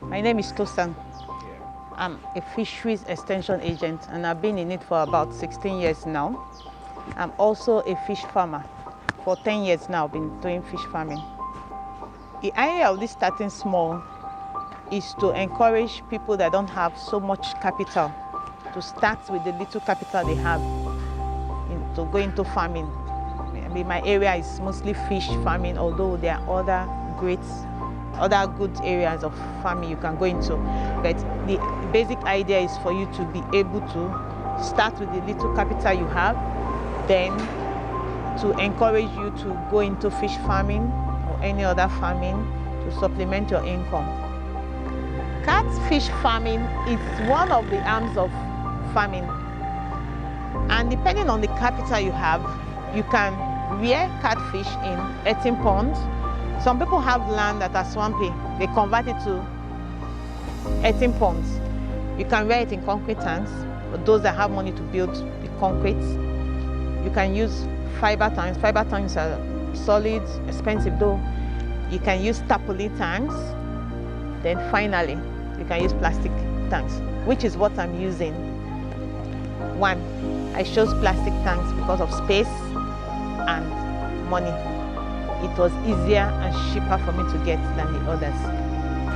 My name is Tosan. I'm a fisheries extension agent and I've been in it for about 16 years now. I'm also a fish farmer. For 10 years now, I've been doing fish farming. The idea of this starting small is to encourage people that don't have so much capital to start with the little capital they have to go into farming. I mean, my area is mostly fish farming, although there are other good areas of farming you can go into. But the basic idea is for you to be able to start with the little capital you have, then to encourage you to go into fish farming or any other farming to supplement your income. Catfish farming is one of the arms of farming. And depending on the capital you have, you can rear catfish in earthen ponds. Some people have land that are swampy. They convert it to earthen ponds. You can rear it in concrete tanks for those that have money to build the concrete. You can use fiber tanks. Fiber tanks are solid, expensive though. You can use tarpaulin tanks. Then finally, you can use plastic tanks, which is what I'm using. One, I chose plastic tanks because of space and money. It was easier and cheaper for me to get than the others.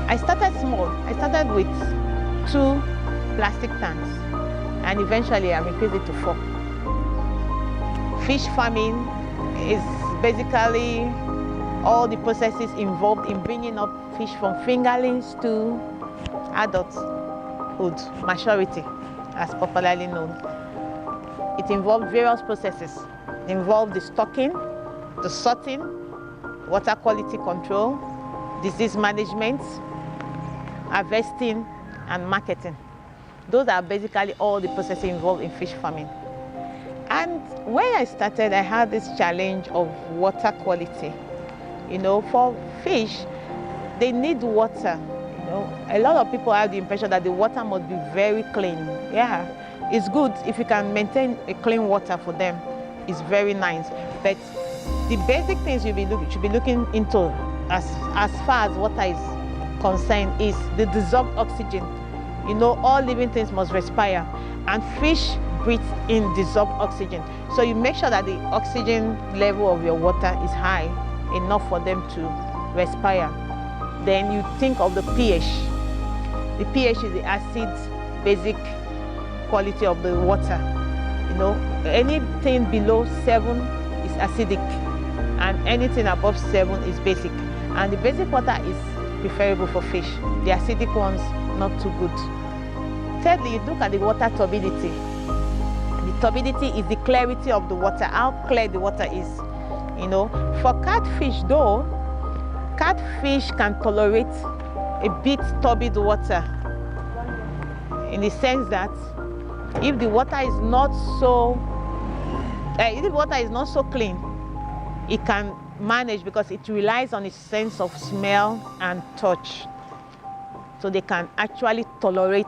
I started small. I started with 2 plastic tanks and eventually I increased it to 4. Fish farming is basically all the processes involved in bringing up fish from fingerlings to adulthood, maturity, as popularly known. It involved various processes. It involved the stocking, the sorting, water quality control, disease management, harvesting, and marketing. Those are basically all the processes involved in fish farming. And when I started, I had this challenge of water quality. You know, for fish, they need water. You know, a lot of people have the impression that the water must be very clean. Yeah, it's good if you can maintain a clean water for them. It's very nice. But the basic things you should be looking into as far as water is concerned is the dissolved oxygen. You know, all living things must respire, and fish breathe in dissolved oxygen. So you make sure that the oxygen level of your water is high, enough for them to respire. Then you think of the pH. The pH is the acid basic quality of the water. You know, anything below 7 is acidic and anything above 7 is basic. And the basic water is preferable for fish. The acidic ones, not too good. Thirdly, you look at the water turbidity. The turbidity is the clarity of the water, how clear the water is. You know, for catfish though, catfish can tolerate a bit turbid water in the sense that if the water is not so clean, it can manage because it relies on its sense of smell and touch. So they can actually tolerate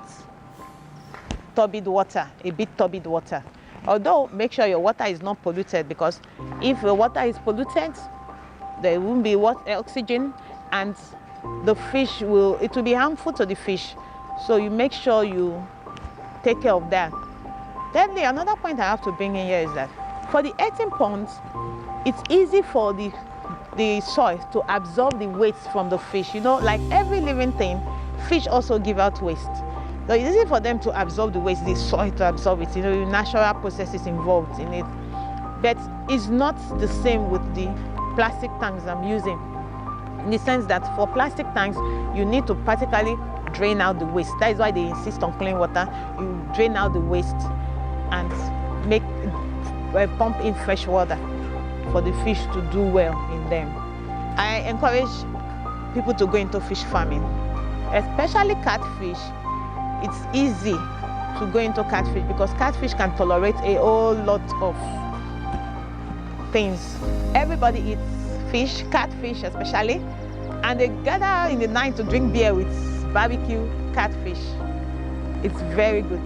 turbid water, a bit turbid water. Although, make sure your water is not polluted, because if the water is polluted, there won't be oxygen, and the fish it will be harmful to the fish. So you make sure you take care of that. Thirdly, another point I have to bring in here is that for the earthen ponds, it's easy for the soil to absorb the waste from the fish. You know, like every living thing, fish also give out waste. So it's easy for them to absorb the waste, the soil to absorb it. You know, natural processes involved in it. But it's not the same with the plastic tanks I'm using. In the sense that for plastic tanks, you need to practically drain out the waste. That is why they insist on clean water. You drain out the waste and pump in fresh water for the fish to do well in them. I encourage people to go into fish farming, especially catfish. It's easy to go into catfish because catfish can tolerate a whole lot of things. Everybody eats fish, catfish especially, and they gather in the night to drink beer with barbecue catfish. It's very good.